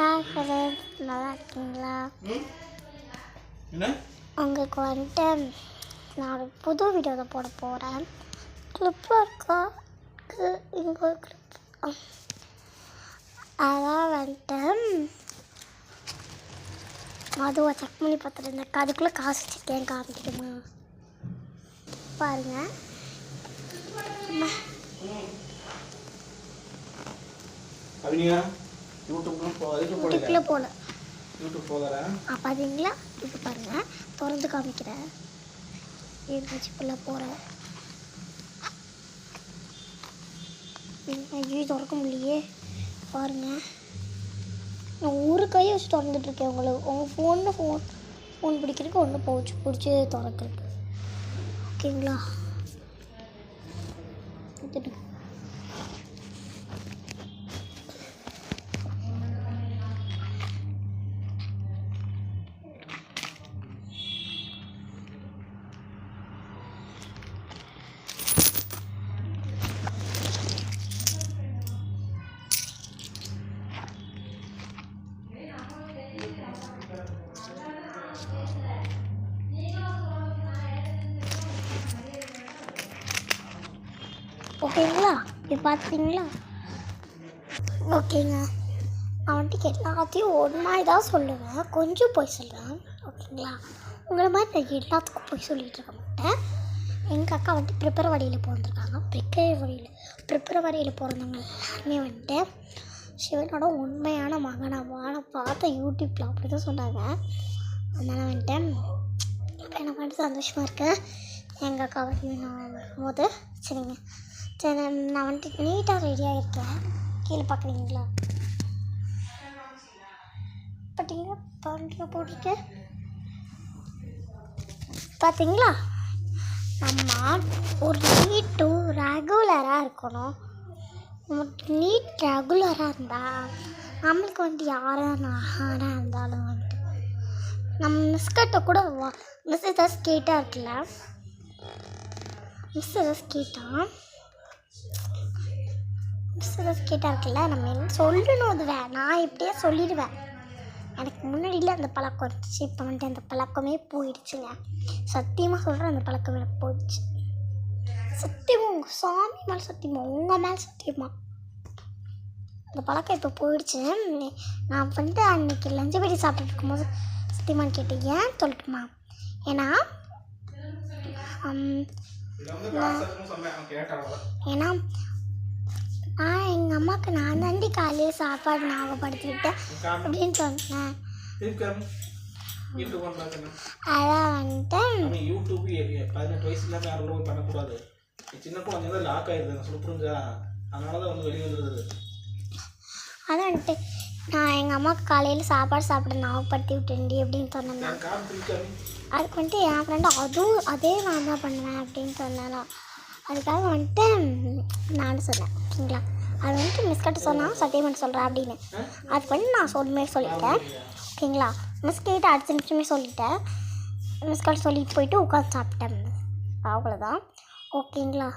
Friends, நல்லா இருக்கீங்களா? உங்களுக்கு வந்துட்டு நான் ஒரு புது வீடியோவில் போட போகிறேன். கிளிப்பில் இருக்கா இங்கே ஒரு கிளிப். அதான் வந்துட்டு அதுவை செக் பண்ணி பார்த்துட்டு அதுக்குள்ளே காசு வச்சுருக்கேன், காமிக்கிட்டுமா பாருங்கள். யூடியூப்பில் போகல பார்த்தீங்களா? இப்போ பாருங்கள், திறந்து காமிக்கிறேன். யூடியூப்ல போகிறேன். ஐயோ, திறக்க முடியலையே. பாருங்கள், நான் ஒரு கையை வச்சு திறந்துட்டுருக்கேன். உங்கள் ஃபோன் பிடிக்கிறதுக்கு ஒன்று பிடிச்சி திறக்கிறதுக்கு. ஓகேங்களா? ஓகேங்களா? இப்போ பார்த்தீங்களா? ஓகேங்க, நான் வந்துட்டு எல்லாத்தையும் ஒன்றா தான் சொல்லுவேன், கொஞ்சம் போய் சொல்லுவேன். ஓகேங்களா? உங்களை மாதிரி நான் எல்லாத்துக்கும் போய் சொல்லிகிட்டு இருக்க மாட்டேன். எங்கள் அக்கா வந்துட்டு பிப்ரவரியில் பிறந்திருக்காங்க. பிப்ரவரியில் பிறந்தவங்க எல்லாருமே வந்துட்டு சிவனோட உண்மையான மகனாக பார்த்த யூடியூப்பில் அப்படி தான் சொன்னாங்க. அதனால் வந்துட்டு இப்போ எனக்கு வந்துட்டு சந்தோஷமாக இருக்குது. எங்கள் அக்கா வரையும் நான் வரும்போது சரிங்க. சரி, நான் வந்துட்டு நீட்டாக ரெடியாக இருக்கேன். கீழே பார்க்குறீங்களா? பார்த்தீங்களா? போட்டிருக்கேன் பார்த்தீங்களா? நம்ம ஒரு நீட்டு ரெகுலராக இருக்கணும். நீட் ரெகுலராக இருந்தால் நம்மளுக்கு வந்துட்டு யாராக இருந்தாலும் வந்துட்டு நம்ம மிஸ்கிட்ட கூட மிஸ் ஏதாவது கேட்டால் இருக்குல்ல, மிஸ் ஏதாவது கேட்டால் இருக்குல்ல, நம்ம என்ன சொல்லணும்? அது நான் இப்படியே சொல்லிடுவேன். எனக்கு முன்னாடியில் அந்த பழக்கம் இருந்துச்சு. இப்போ வந்துட்டு அந்த பழக்கமே போயிடுச்சுங்க. சத்தியமாக சொல்கிறேன், அந்த பழக்கம் எனக்கு போயிடுச்சு. சத்தியமாக உங்கள் சாமி மேலே சத்தியமாக, உங்கள் மேலே சத்தியமாக அந்த பழக்கம் இப்போ போயிடுச்சு. நான் வந்துட்டு அன்றைக்கி லஞ்சு வெடி சாப்பிட்டு இருக்கும்போது சத்தியமானு கேட்டேன். ஏன் சொல்லட்டுமா? ஏன்னா எங்கள் அம்மாவுக்கு நான் தாண்டி காலையில் சாப்பாடு ஞாபகப்படுத்திக்கிட்டேன் அப்படின்னு சொன்னேன். அதான் வந்துட்டு அதான் வந்துட்டு நான் எங்கள் அம்மாவுக்கு காலையில் சாப்பாடு சாப்பிட ஞாபகப்படுத்தி விட்டேன்டி அப்படின்னு சொன்னேன். அதுக்கு வந்துட்டு என் ஃப்ரெண்டு அதே நான் தான் பண்ணுவேன் அப்படின்னு சொன்னேன். அதுக்காக வந்துட்டு நான் சொன்னேன். ஓகேங்களா? அது வந்துட்டு மிஸ்கிட்ட சொன்னால் சத்தியமாக சொல்கிறேன் அப்படின்னு. அதுக்கு வந்து நான் சொல்லிட்டேன். ஓகேங்களா? மிஸ்கிட்ட அடுத்த நிமிஷமே சொல்லிட்டேன். மிஸ்கிட்ட சொல்லிட்டு போயிட்டு உட்காந்து சாப்பிட்டேன். அவ்வளோதான். ஓகேங்களா?